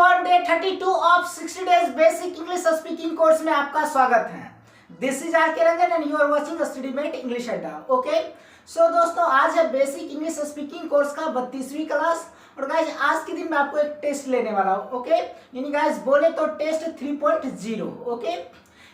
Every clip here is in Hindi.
Everyone, day 32 of 60 days basic English speaking course में आपका स्वागत है। This is R K Ranjan and you are watching StudyMate English Adda. Okay, so दोस्तों, आज है बेसिक इंग्लिश स्पीकिंग कोर्स का 32वीं क्लास। और गाइज आज के दिन मैं आपको एक टेस्ट लेने वाला हूँ। ओके, यानी गाइज बोले तो टेस्ट 3.0। ओके,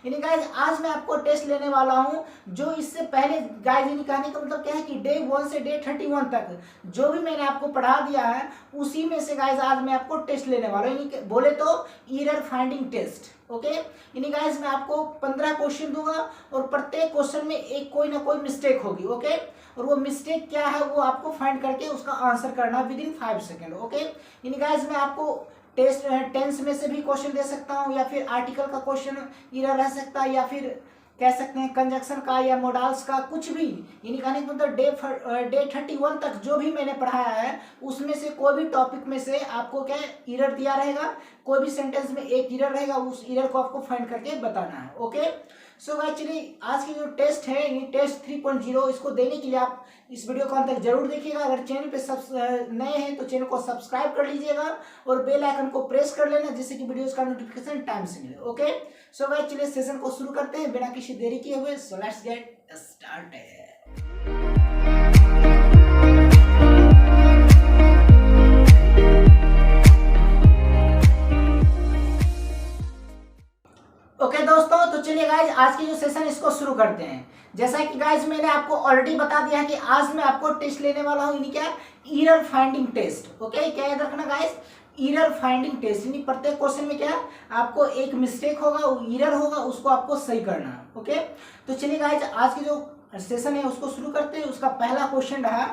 यानी गाइज आज मैं आपको टेस्ट लेने वाला हूँ जो इससे पहले गाइज यानी कहने का मतलब क्या है कि डे 1 से डे 31 तक जो भी मैंने आपको पढ़ा दिया है उसी में से गाइज आज मैं आपको टेस्ट लेने वाला हूँ, यानी बोले तो एरर फाइंडिंग टेस्ट। ओके, यानी गाइज मैं आपको 15 क्वेश्चन दूंगा और प्रत्येक क्वेश्चन में एक कोई ना कोई मिस्टेक होगी। ओके, और वो मिस्टेक क्या है वो आपको फाइंड करके उसका आंसर करना विद इन 5 सेकेंड। ओके, यानी गाइज मैं आपको टेस्ट टेंस में से भी क्वेश्चन दे सकता हूँ या फिर आर्टिकल का क्वेश्चन एरर रह सकता है या फिर कह सकते हैं कंजक्शन का या मोडाल्स का, कुछ भी। यानी कहने का मतलब डे 31 तक जो भी मैंने पढ़ाया है उसमें से कोई भी टॉपिक में से आपको क्या एरर दिया रहेगा, कोई भी सेंटेंस में एक एरर रहेगा, उस एरर को आपको फाइंड करके बताना है। ओके, सो एक्चुअली आज की जो टेस्ट है ये टेस्ट 3.0, इसको देने के लिए आप इस वीडियो को अंत तक जरूर देखिएगा। अगर चैनल पे नए हैं तो चैनल को सब्सक्राइब कर लीजिएगा और बेल आइकन को प्रेस कर लेना जिससे कि वीडियोस का नोटिफिकेशन टाइम से मिले। ओके, सो गाइस चलिए सेशन को शुरू करते हैं बिना किसी देरी किए हुए। So let's get started. Okay दोस्तों, तो चलिए गाइज आज की जो सेशन इसको शुरू करते हैं। जैसा कि गाइज मैंने आपको ऑलरेडी बता दिया है कि आज मैं आपको टेस्ट लेने वाला हूं, यानी क्या एरर फाइंडिंग टेस्ट। ओके, क्या याद रखना गाइज, एरर फाइंडिंग टेस्ट, यानी प्रत्येक क्वेश्चन में क्या आपको एक मिस्टेक होगा, एरर होगा, उसको आपको सही करना है। ओके, तो चलिए गाइज आज की जो सेशन है उसको शुरू करते हैं। उसका पहला क्वेश्चन रहा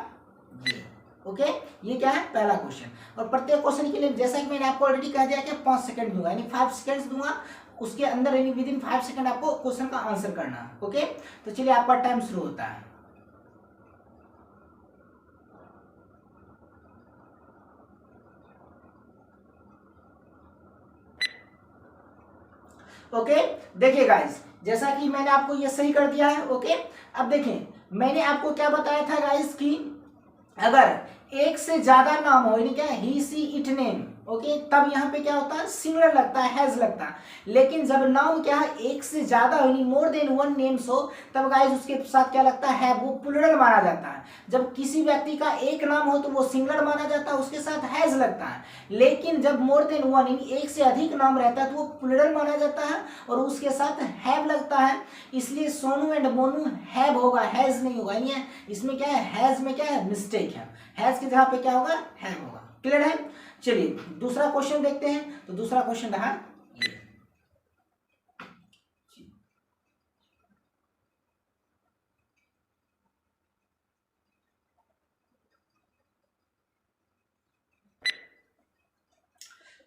ये। ओके, ये क्या है पहला क्वेश्चन। और प्रत्येक क्वेश्चन के लिए जैसा कि मैंने आपको ऑलरेडी कह दिया कि 5 सेकंड दूंगा, यानी 5 सेकंड्स दूंगा, उसके अंदर यानी विद इन 5 सेकंड आपको क्वेश्चन का आंसर करना है। ओके, तो चलिए आपका टाइम शुरू होता है। ओके, देखिए गाइस जैसा कि मैंने आपको ये सही कर दिया है। ओके, अब देखें मैंने आपको क्या बताया था गाइस कि अगर एक से ज्यादा नाम हो, यानी क्या ही सी इट नेम, ओके, तब यहाँ पे क्या होता है सिंगुलर लगता है, हैज लगता है। लेकिन जब नाउन क्या है एक से ज्यादा यानी मोर देन 1 नेम्स हो तब गाइस उसके साथ क्या लगता है वो प्लूरल माना जाता है। जब किसी व्यक्ति का एक नाम हो तो वो सिंगुलर माना जाता है, उसके साथ हैज लगता है। लेकिन जब मोर देन 1 यानी एक से अधिक नाम रहता है तो वो प्लूरल माना जाता है और उसके साथ हैव लगता है। इसलिए सोनू एंड मोनू हैव होगा, हैज नहीं होगा। यानी इसमें क्या है हैज में क्या है मिस्टेक है, हैज की जगह पे क्या होगा हैव होगा। क्लियर है? चलिए दूसरा क्वेश्चन देखते हैं। तो दूसरा क्वेश्चन रहा ये।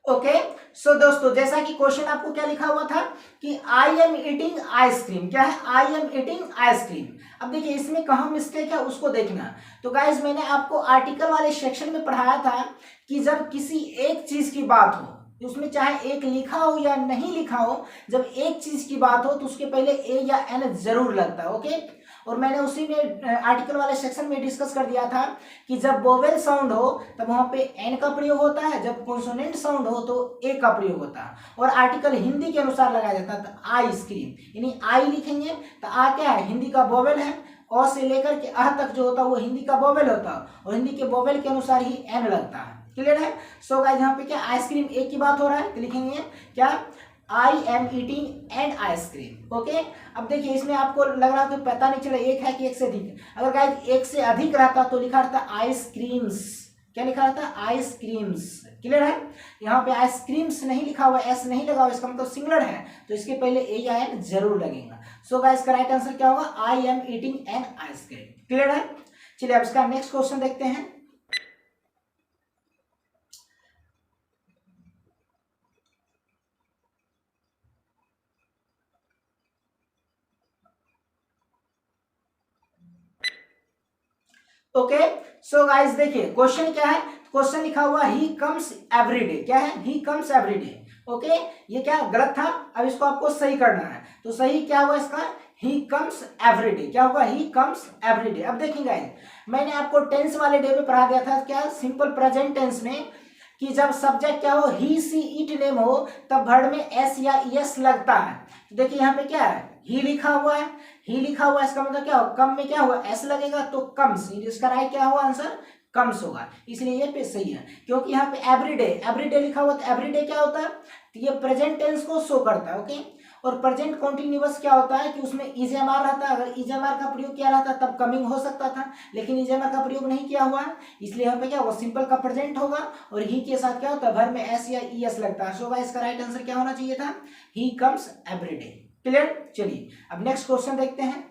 ओके, सो दोस्तों जैसा कि क्वेश्चन आपको क्या लिखा हुआ था कि आई एम ईटिंग आइसक्रीम। क्या है आई एम ईटिंग आइसक्रीम। अब देखिए इसमें कहाँ मिस्टेक है उसको देखना। तो गाइज मैंने आपको आर्टिकल वाले सेक्शन में पढ़ाया था कि जब किसी एक चीज की बात हो, उसमें चाहे एक लिखा हो या नहीं लिखा हो, जब एक चीज की बात हो तो उसके पहले ए या एन जरूर लगता है। ओके, और मैंने उसी में आर्टिकल वाले सेक्शन में डिस्कस कर दिया था कि जब वोवेल साउंड हो तब वहां पे एन का प्रयोग होता है, जब कॉन्सोनेंट साउंड हो तो ए का प्रयोग होता है। और आर्टिकल हिंदी के अनुसार लगाया जाता है। तो आइसक्रीम यानी आई लिखेंगे तो आ क्या है हिंदी का वोवेल है, अ से लेकर के अह तक जो होता है वो हिंदी का वोवेल होता है और हिंदी के वोवेल के अनुसार ही एन लगता है। क्लियर है? सो गाइस यहाँ पे क्या आइसक्रीम एक की बात हो रहा है तो लिखेंगे क्या I am eating and ice cream. Okay, अब देखिए इसमें आपको लग रहा है कि पता नहीं चला एक है कि एक से अधिक। अगर गाइस एक से अधिक रहता तो लिखा रहता आइसक्रीम्स। क्या लिखा रहता आइसक्रीम्स। क्लियर है? यहाँ पे आइसक्रीम्स नहीं लिखा हुआ, एस नहीं लगा हुआ, इसका मतलब सिंगुलर है तो इसके पहले ए या एन जरूर लगेगा। सो गाइस का राइट आंसर क्या होगा I am eating an ice cream. Clear है? चलिए अब इसका नेक्स्ट क्वेश्चन देखते हैं। ओके, सो गाइस देखिए क्वेश्चन क्या है, क्वेश्चन लिखा हुआ ही कम्स एवरीडे। क्या है ही कम्स एवरीडे। ओके, ये क्या गलत था, अब इसको आपको सही करना है। तो सही क्या हुआ इसका ही कम्स एवरीडे। क्या होगा ही कम्स एवरीडे। अब देखिए गाइस मैंने आपको टेंस वाले डे में पढ़ा दिया था क्या सिंपल प्रेजेंट टेंस में कि जब सब्जेक्ट क्या हो, ही सी इट नेम हो, तब वर्ड में एस या एस लगता है। तो देखिए यहाँ पे क्या है, ही लिखा हुआ है, ही लिखा हुआ है, इसका मतलब क्या हो, कम में क्या हुआ, एस लगेगा तो कम्स, इसका राइट क्या हुआ आंसर, कम्स होगा। इसलिए ये पे सही है, क्योंकि यहाँ पे एवरीडे, एवरीडे लिखा हुआ, तो एवरीडे क्या होता है, तो ये प्रेजेंट टेंस को शो करता है। ओके, और प्रेजेंट कॉन्टिन्यूअस क्या होता है कि उसमें इजेमआर रहता है, अगर इजेमआर का प्रयोग किया रहता तब कमिंग हो सकता था, लेकिन इजेमआर का प्रयोग नहीं किया हुआ है, इसलिए यहाँ पे क्या होगा, सिंपल का प्रेजेंट होगा, और ही के साथ क्या होता है, वर्ब में एस या ई एस लगता है। सो गाइस इसका राइट आंसर क्या होना चाहिए था, ही कम्स एवरीडे। क्लियर, चलिए अब नेक्स्ट क्वेश्चन देखते हैं।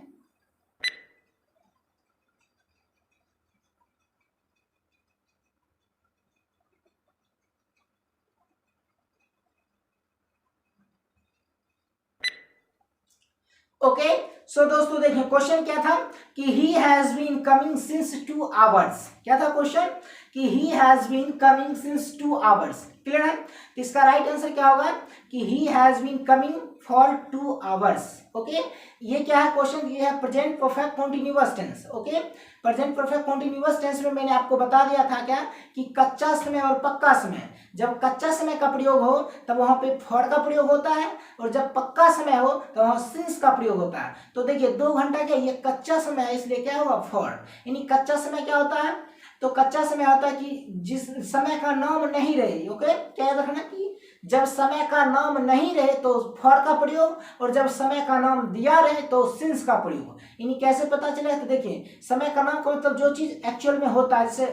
ओके, सो दोस्तों देखिए क्वेश्चन क्या था कि he has been coming since 2 hours. क्या था क्वेश्चन कि he has been coming since 2 hours. Clear है, तो इसका राइट आंसर क्या होगा कि he has been coming for 2 hours. Okay, ये क्या है क्वेश्चन, ये है present perfect continuous tense. Okay, present perfect continuous tense में मैंने आपको बता दिया था क्या कि कच्चा समय और पक्का समय, जब कच्चा समय का प्रयोग हो तब वहां पे फॉर का प्रयोग होता है, और जब पक्का समय हो तो वहां सिंस का प्रयोग होता है। तो देखिए 2 घंटा क्या, ये कच्चा समय है, इसलिए क्या होगा फॉर। यानी कच्चा समय क्या होता है, तो कच्चा समय होता है कि जिस समय का नाम नहीं रहे। ओके, क्या याद रखना कि जब समय का नाम नहीं रहे तो फॉर का प्रयोग, और जब समय का नाम दिया रहे तो सिंस का प्रयोग। यानी कैसे पता चले, तो देखिए समय का नाम का मतलब जो चीज एक्चुअल में होता है, जैसे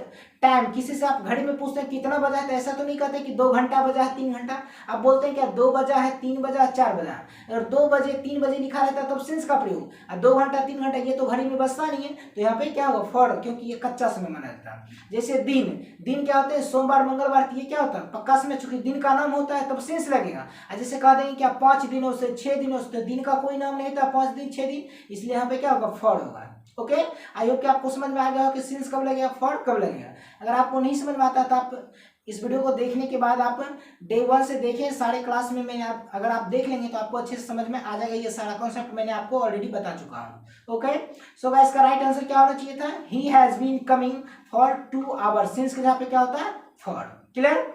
टाइम, किसी से आप घड़ी में पूछते हैं कितना बजा है, तो ऐसा तो नहीं कहते कि 2 घंटा बजा है 3 घंटा, आप बोलते हैं क्या 2 बजा है 3 बजा है 4 बजा है, और 2 बजे 3 बजे लिखा रहता है तब सिंस का प्रयोग, और 2 घंटा 3 घंटा ये तो घड़ी में बजता नहीं है, तो यहाँ पे क्या होगा फॉर, क्योंकि ये कच्चा समय माना जाता है। जैसे दिन, दिन क्या होते हैं सोमवार मंगलवार, ये क्या होता है पक्का समय, चूंकि दिन का नाम होता है तब सिंस लगेगा। जैसे कह देंगे क्या 5 दिनों से 6 दिनों से, तो दिन का कोई नाम नहीं होता, 5 दिन 6 दिन, इसलिए यहाँ पे क्या होगा फॉर होगा। ओके, आई होप कि आपको समझ में आ गया हो कि सिंस कब लगेगा, फॉर कब लगेगा। अगर आपको नहीं समझ में आता तो आप इस वीडियो को देखने के बाद आप डे 1 से देखें, सारे क्लास में मैंने अगर आप देख लेंगे तो आपको अच्छे से समझ में आ जाएगा, ये सारा कॉन्सेप्ट मैंने आपको ऑलरेडी बता चुका हूँ। ओके, सो गाइस इसका राइट आंसर क्या होना चाहिए था, he has been coming for 2 hours. Since के जहाँ पे क्या होता है फॉर। क्लियर,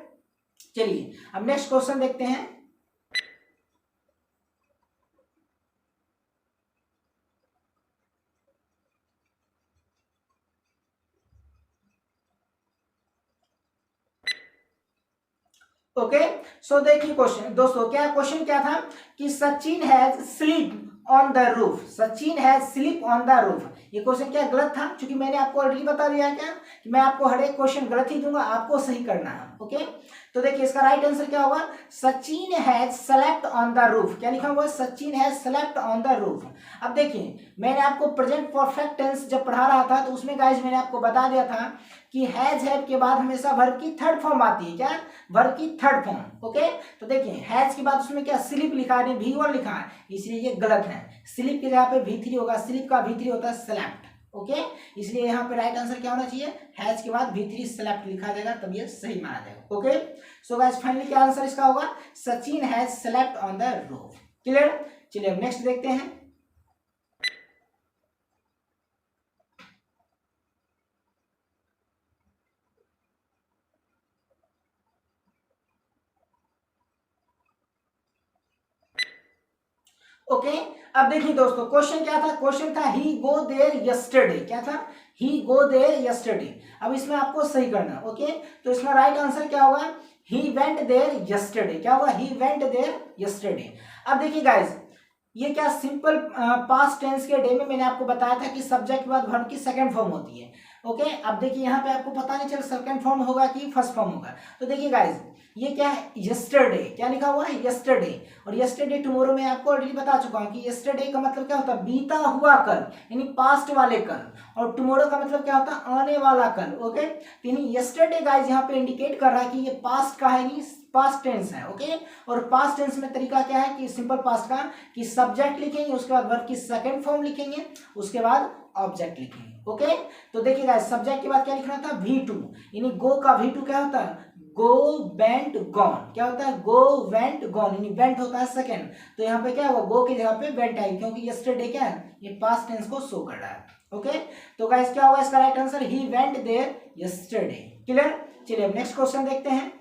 चलिए अब नेक्स्ट क्वेश्चन देखते हैं। ओके, सो देखिए क्वेश्चन दोस्तों, क्या क्वेश्चन क्या था कि Sachin has sleep on the roof. Sachin has sleep on the roof. ये क्वेश्चन क्या गलत था, क्योंकि मैंने आपको ऑलरेडी बता दिया क्या कि मैं आपको हर एक क्वेश्चन गलत ही दूंगा, आपको सही करना है। ओके, तो देखिए इसका राइट आंसर क्या होगा, Sachin has slept on the roof. क्या लिखा हुआ है, Sachin has slept on the roof. अब देखिए मैंने आपको प्रेजेंट परफेक्ट टेंस जब पढ़ा रहा था तो उसमें गाइस मैंने आपको बता दिया था कि हैज हैव के बाद हमेशा वर्ब की थर्ड फॉर्म आती है। क्या, वर्ब की थर्ड फॉर्म। ओके, तो देखिए हैज के बाद उसमें क्या स्लीप लिखा है, V1 लिखा है, इसलिए ये गलत है। स्लीप के जगह पे V3 होगा, स्लीप का V3 होता है स्लेप्ट। ओके, इसलिए यहाँ पे राइट आंसर क्या होना चाहिए, हैज के बाद V3 स्लेप्ट लिखा जाएगा, तब ये सही माना जाएगा। ओके, सो गाइस फाइनली क्या आंसर इसका होगा, Sachin has slept on the roof. Clear, चलिए अब नेक्स्ट देखते हैं। ओके, अब देखिए दोस्तों क्वेश्चन क्या था, क्वेश्चन था ही गो देयर यस्टरडे। क्या था, ही गो देयर यस्टरडे। अब इसमें आपको सही करना। ओके, तो इसका राइट आंसर क्या होगा, ही वेंट देयर यस्टरडे। क्या होगा, ही वेंट देयर यस्टरडे। अब देखिए गाइस ये क्या सिंपल पास्ट टेंस के डे में मैंने आपको बताया था कि सब्जेक्ट के बाद वर्ब की सेकंड फॉर्म होती है। ओके, अब देखिए यहाँ पे आपको पता नहीं चल सेकंड फॉर्म होगा कि फर्स्ट फॉर्म होगा। तो देखिए गाइस ये क्या है, यस्टरडे। क्या लिखा हुआ है, यस्टरडे। और यस्टरडे टुमारो मैं आपको ऑलरेडी बता चुका हूँ कि यस्टरडे का मतलब क्या होता है, बीता हुआ कल, यानी पास्ट वाले कल, और टुमारो का मतलब क्या होता है, आने वाला कल। ओके, यानी यस्टरडे गाइस यहाँ पे इंडिकेट कर रहा है कि ये पास्ट का है, यानी पास्ट टेंस है। ओके, और पास्ट टेंस में तरीका क्या है कि सिंपल पास्ट का कि सब्जेक्ट लिखेंगे, उसके बाद वर्ब की सेकंड फॉर्म लिखेंगे, उसके बाद ऑब्जेक्ट लिखेंगे। ओके, तो देखिए गाइस सब्जेक्ट के बाद क्या लिखना था, V2, यानी गो का V2 क्या होता है, गो वेंट गॉन। क्या होता है, गो वेंट गॉन, यानी वेंट होता है सेकंड, तो यहाँ पे क्या होगा, गो की जगह पे वेंट आएगी, क्योंकि यस्टरडे क्या है, ये पास्ट टेंस को शो कर रहा है। ओके, तो गाइस क्या होगा इसका right answer, he went there yesterday. Clear, चलिए अब नेक्स्ट क्वेश्चन देखते हैं।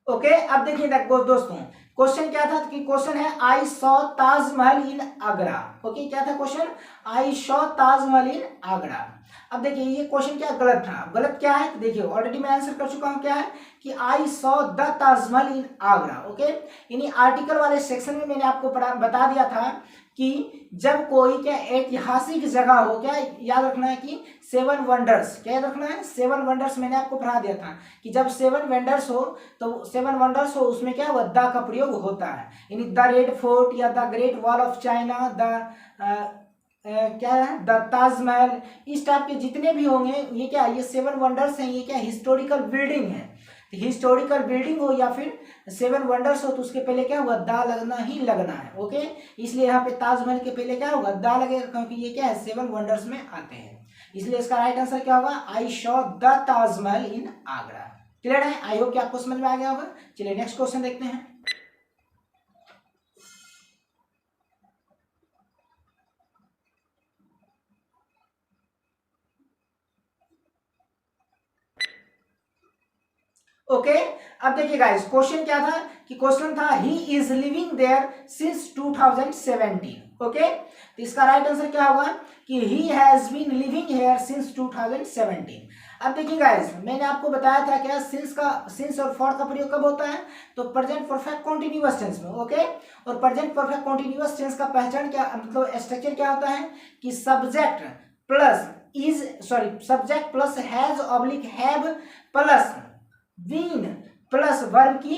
ओके, अब देखिए दोस्तों, क्वेश्चन क्या था कि क्वेश्चन है I saw Taj Mahal in Agra. Okay, क्या था question? I saw Taj Mahal in Agra. अब देखिए ये क्वेश्चन क्या गलत था, गलत क्या है देखिए, ऑलरेडी मैं आंसर कर चुका हूं, क्या है कि आई saw the Taj Mahal in Agra. Okay, यानी आर्टिकल वाले सेक्शन में मैंने आपको बता दिया था कि जब कोई क्या ऐतिहासिक जगह हो, क्या याद रखना है कि 7 वंडर्स, क्या याद रखना है 7 वंडर्स, मैंने आपको पढ़ा दिया था कि जब 7 वंडर्स हो तो 7 वंडर्स हो उसमें क्या द का प्रयोग होता है, यानी द रेड फोर्ट या the great wall of China, क्या है द ताजमहल, इस टाइप के जितने भी होंगे ये क्या, ये 7 वंडर्स हैं, ये क्या हिस्टोरिकल बिल्डिंग है। हिस्टोरिकल बिल्डिंग हो या फिर 7 वंडर्स हो तो उसके पहले क्या होगा, दा लगना ही लगना है। ओके, इसलिए यहाँ पे ताजमहल के पहले क्या होगा, दा लगेगा, क्योंकि ये क्या है 7 वंडर्स में आते हैं। इसलिए इसका राइट आंसर क्या होगा, I saw the Taj Mahal in Agra. Clear है? आई होप कि आपको समझ में आ गया होगा। चलिए नेक्स्ट क्वेश्चन देखते हैं। ओके, अब देखिए गाइस, क्वेश्चन क्या था कि क्वेश्चन था he is living there since 2017। Okay, तो इसका राइट आंसर क्या होगा कि he has been living here since 2017। अब देखिए गाइस, मैंने आपको बताया था क्या, सिंस और फॉर का प्रयोग कब होता है, तो प्रेजेंट परफेक्ट कॉन्टिन्यूअस टेंस में। ओके, और प्रेजेंट परफेक्ट कॉन्टिन्यूअस टेंस का पहचान क्या, मतलब स्ट्रक्चर क्या होता है कि subject plus subject plus has oblique have plus been plus verb की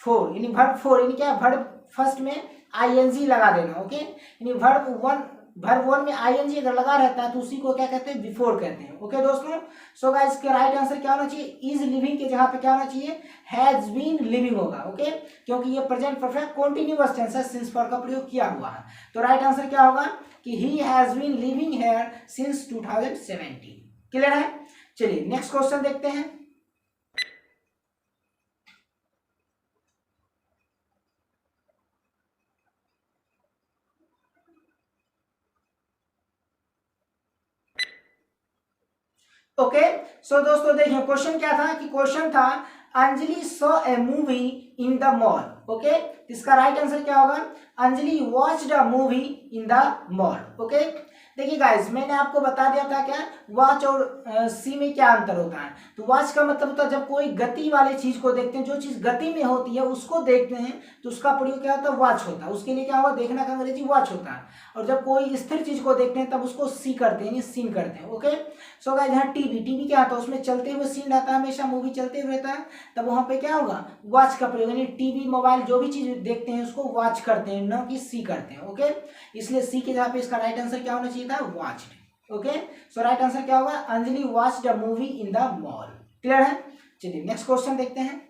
फोर, यानी वर्ब फोर, यानी क्या, वर्ब फर्स्ट में आईएनजी लगा देना। ओके, यानी वर्ब वन में आईएनजी अगर लगा रहता है तो उसी को क्या कहते हैं, बिफोर कहते हैं। ओके दोस्तों, सो गाइस के राइट आंसर क्या होना चाहिए, इज लिविंग के जगह पे क्या होना चाहिए, हैज बीन लिविंग होगा। ओके, क्योंकि ये प्रेजेंट परफेक्ट कॉन्टिन्यूअस टेंस है, सिंस फॉर का प्रयोग किया हुआ है, तो राइट आंसर क्या होगा कि he has been living here since 2017। Clear है? चलिए नेक्स्ट क्वेश्चन देखते हैं। ओके, सो दोस्तों देखिए क्वेश्चन क्या था कि क्वेश्चन था Anjali saw a movie in the mall. Okay, इसका राइट आंसर क्या होगा, Anjali watched a movie in the mall. Okay, देखिए गाइस, मैंने आपको बता दिया था क्या वॉच और सी में क्या अंतर होता है। तो वॉच का मतलब होता है जब कोई गति वाली चीज को देखते हैं, जो चीज गति में होती है उसको देखते हैं तो उसका प्रयोग क्या होता है, वॉच होता है। उसके लिए क्या होगा, देखना का अंग्रेजी वॉच होता है। और जब कोई स्थिर चीज को देखते हैं तब उसको सी करते हैं, सीन करते हैं। ओके, सो गाइस यहाँ टीवी क्या आता है, उसमें चलते हुए सीन रहता है, हमेशा मूवी चलते हुए रहता है, तब वहां पे क्या होगा, वॉच का प्रयोग, यानी टीवी मोबाइल जो भी चीज देखते हैं उसको वॉच करते हैं, न कि सी करते हैं। ओके, इसलिए सी के जगह पे इसका राइट आंसर क्या होना चाहिए था, वॉच्ड। ओके, सो राइट आंसर क्या होगा, Anjali watched a movie in the mall. Clear है? चलिए नेक्स्ट क्वेश्चन देखते हैं।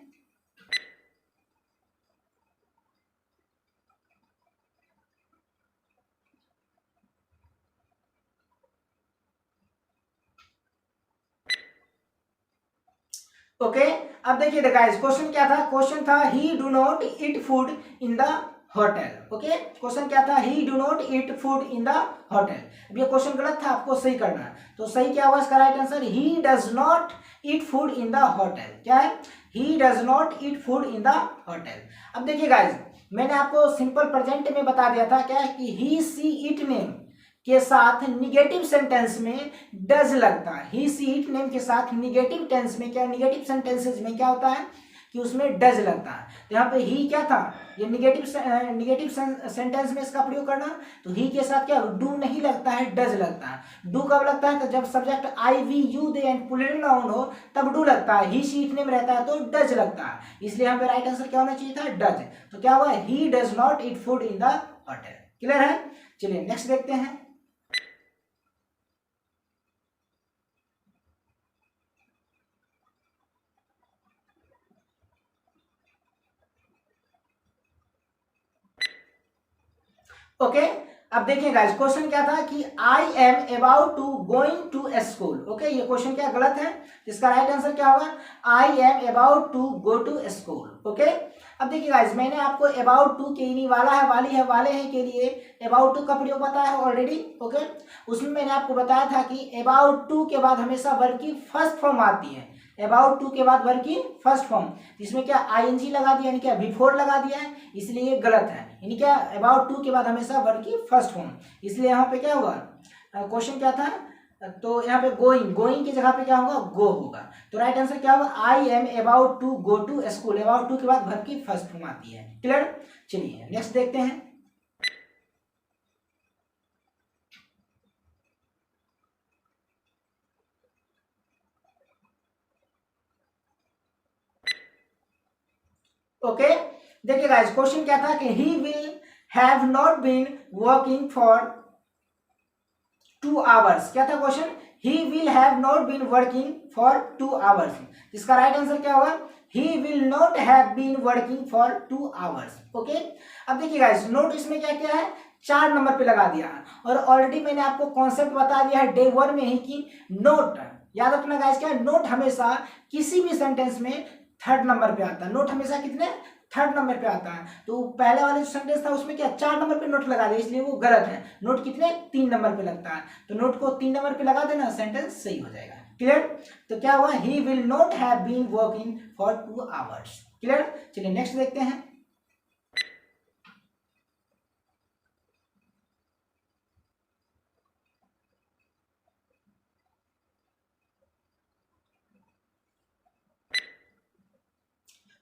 ओके, अब देखिए गाइस, क्वेश्चन क्या था, क्वेश्चन था ही do not eat food in the hotel. Okay, question क्या था, ही do not eat food in the hotel. अब ये क्वेश्चन गलत था, आपको सही करना है। तो सही क्या होगा इसका right answer, he does not eat food in the hotel. क्या है, ही does not eat food in the hotel. अब देखिए गाइस, मैंने आपको सिंपल प्रेजेंट में बता दिया था क्या कि ही सी इट नेम के साथ निगेटिव सेंटेंस में डज लगता है। ही सी इट नेम के साथ निगेटिव टेंस में क्या, निगेटिव सेंटेंसेस में क्या होता है कि उसमें डज लगता है। तो यहाँ पे ही क्या था, ये निगेटिव सेंटेंस में इसका प्रयोग करना, तो ही के साथ क्या डू नहीं लगता है, डज लगता है। डू कब लगता है, तो जब subject I we you they and plural noun हो तब डू लगता है। ही शी इट नेम रहता है तो डज लगता है, इसलिए यहाँ पे राइट आंसर क्या होना चाहिए था, डज। तो क्या हुआ, ही does not eat food in the hotel. Clear है? चलिए नेक्स्ट देखते हैं। ओके, अब देखिए गाइस, क्वेश्चन क्या था कि I am about to going to school. Okay, ये क्वेश्चन क्या गलत है, इसका राइट आंसर क्या होगा, I am about to go to school. Okay, अब देखिए गाइस, मैंने आपको अबाउट टू के यानी वाला है, वाली है, वाले हैं के लिए अबाउट टू का प्रयोग बताया है ऑलरेडी। ओके, उसमें मैंने आपको बताया था कि अबाउट टू के बाद हमेशा वर्ब की फर्स्ट फॉर्म आती है, अबाउट टू के बाद वर्ब की फर्स्ट फॉर्म, इसमें क्या आईएनजी लगा दिया यानी क्या बिफोर लगा दिया है, इसलिए ये गलत है। यानी क्या अबाउट टू के बाद हमेशा वर्ब की फर्स्ट फॉर्म, इसलिए यहाँ पे क्या होगा, क्वेश्चन क्या था, तो यहाँ पे गोइंग, गोइंग की जगह पे क्या होगा, गो होगा। तो राइट आंसर क्या होगा, I am about to go to school, about to के बाद वर्ब की फर्स्ट फॉर्म आती है। क्लियर। चलिए नेक्स्ट देखते हैं। ओके देखिए गाइस, क्वेश्चन क्या था कि he will have not been working for 2 hours. क्या था question, he will have not been working for 2 hours. इसका राइट आंसर क्या होगा, he will not have been working for 2 hours. Okay अब देखिए गाइस, नोट इसमें क्या क्या है, 4 नंबर पे लगा दिया है, और ऑलरेडी मैंने आपको कॉन्सेप्ट बता दिया है डे 1 में ही कि नोट याद रखना गाइस, क्या नोट हमेशा किसी भी सेंटेंस में 3rd नंबर पे आता है। नोट हमेशा कितने 3rd नंबर पे आता है। तो पहले वाले जो सेंटेंस था उसमें क्या 4 नंबर पे नोट लगा दिया, इसलिए वो गलत है। नोट कितने 3 नंबर पे लगता है, तो नोट को 3 नंबर पे लगा देना, सेंटेंस सही हो जाएगा। क्लियर। तो क्या हुआ, he will not have been working for 2 hours. Clear. चलिए नेक्स्ट देखते हैं।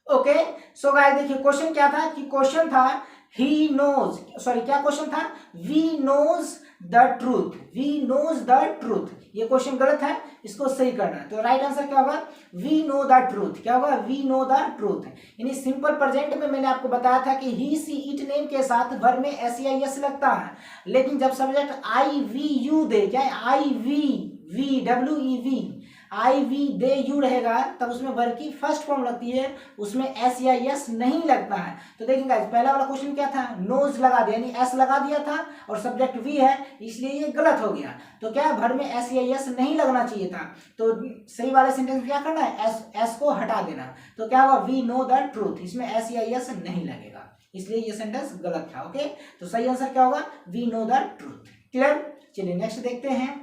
ओके सो गाइस देखिए, क्वेश्चन क्या था कि क्वेश्चन था ही नोज, सॉरी क्या क्वेश्चन था, we knows the truth, we knows the truth. ये क्वेश्चन गलत है, इसको सही करना है। तो राइट आंसर क्या होगा, वी नो द ट्रूथ। क्या होगा, वी नो द ट्रूथ। यानी सिंपल प्रेजेंट में मैंने आपको बताया था कि ही सी इट नेम के साथ वर्ब में एस लगता है, लेकिन जब subject I we you they, क्या है I we W E we I we they you रहेगा, तब उसमें वर्ब की फर्स्ट फॉर्म लगती है, उसमें एस नहीं लगता है। तो देखिए गाइस, पहला वाला क्वेश्चन क्या था, नोज लगा दिया यानी एस लगा दिया था, और सब्जेक्ट वी है, इसलिए ये गलत हो गया। तो क्या वर्ब में एस नहीं लगना चाहिए था, तो सही वाले सेंटेंस में क्या करना है, एस को हटा देना। तो क्या हुआ, वी नो द ट्रूथ, इसमें एस नहीं लगेगा, इसलिए ये सेंटेंस गलत था। ओके तो सही आंसर क्या होगा, we know the truth. Clear. चलिए नेक्स्ट देखते हैं।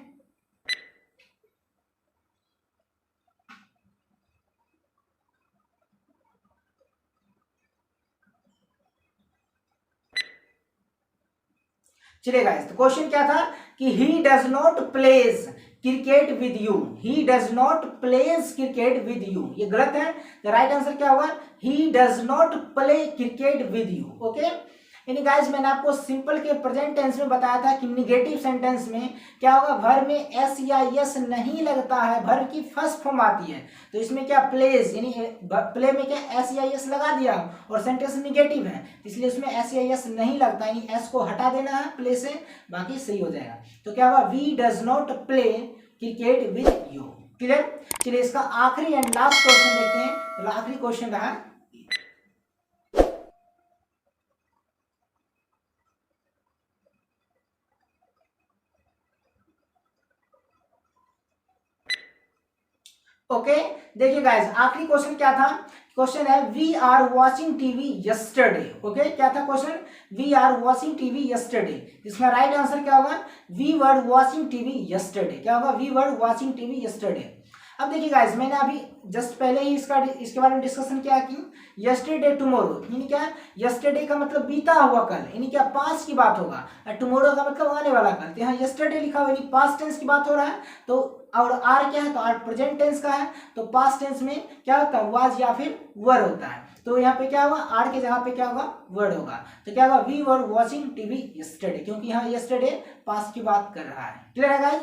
चलिए गाइस, तो क्वेश्चन क्या था कि he does not plays cricket with you, he does not plays cricket with you, ये गलत है। तो राइट आंसर क्या होगा, he does not play cricket with you. Okay यानी गाइस, मैंने आपको सिंपल के प्रेजेंट टेंस में बताया था कि निगेटिव सेंटेंस में क्या होगा, वर्ब में एस या यस नहीं लगता है, वर्ब की फर्स्ट फॉर्म आती है। तो इसमें क्या प्लेज यानी प्ले में क्या एस या यस लगा दिया, और सेंटेंस निगेटिव है, इसलिए उसमें एस या यस नहीं लगता, यानी एस को हटा देना है प्ले से, बाकी सही हो जाएगा। तो क्या होगा, we does not play cricket with you. Clear. चलिए इसका आखिरी एंड लास्ट क्वेश्चन देखते हैं। तो आखिरी क्वेश्चन रहा, ओके देखिए गाइस, आखिरी क्वेश्चन क्या था, क्वेश्चन है we are watching TV yesterday. Okay क्या था question, we are watching TV yesterday. इसका राइट आंसर क्या होगा, we were watching TV yesterday. क्या होगा, we were watching TV yesterday. अब देखिए गाइस, मैंने अभी जस्ट पहले ही इसके बारे में डिस्कशन क्या की, यस्टरडे टुमारो, यानी क्या, यस्टरडे का मतलब बीता हुआ कल, यानी क्या पास्ट की बात होगा, और टुमारो का मतलब आने वाला कल। तो यहाँ यस्टरडे लिखा हुआ यानी पास्ट टेंस की बात हो रहा है, तो और आर क्या है, तो आर प्रेजेंट टेंस का है, तो पास्ट टेंस में क्या होता है, वाज या फिर वर होता है। तो यहाँ पे क्या होगा, आर के जगह पे क्या होगा, वर्ड होगा। तो क्या होगा, we were watching TV yesterday, क्योंकि यहाँ यस्टरडे पास्ट की बात कर रहा है। क्लियर है गाइस।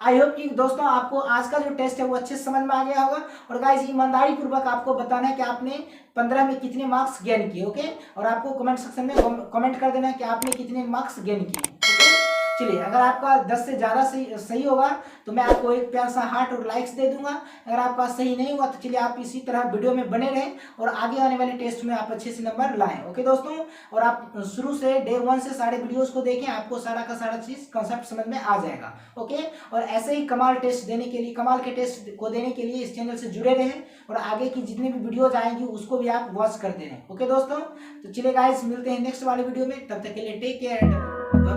आई होप कि दोस्तों आपको आज का जो टेस्ट है वो अच्छे से समझ में आ गया होगा। और गाइस, ईमानदारी पूर्वक आपको बताना है कि आपने 15 में कितने मार्क्स गेन किए। ओके और आपको कमेंट सेक्शन में कमेंट कर देना है कि आपने कितने मार्क्स गेन किए। ओके चलिए, अगर आपका 10 से ज़्यादा सही होगा तो मैं आपको एक प्यार सा हार्ट और लाइक्स दे दूंगा। अगर आपका सही नहीं हुआ तो चलिए आप इसी तरह वीडियो में बने रहें और आगे आने वाले टेस्ट में आप अच्छे से नंबर लाएं। ओके दोस्तों, और आप शुरू से डे 1 से सारे वीडियोस को देखें, आपको सारा का सारा चीज़ कॉन्सेप्ट समझ में आ जाएगा। ओके और ऐसे ही कमाल टेस्ट देने के लिए, कमाल के टेस्ट को देने के लिए इस चैनल से जुड़े रहें और आगे की जितनी भी वीडियोज आएंगी उसको भी आप वॉच करते रहें। ओके दोस्तों, तो चलिए गाइस, मिलते हैं नेक्स्ट वाले वीडियो में, तब तक के लिए टेक केयर।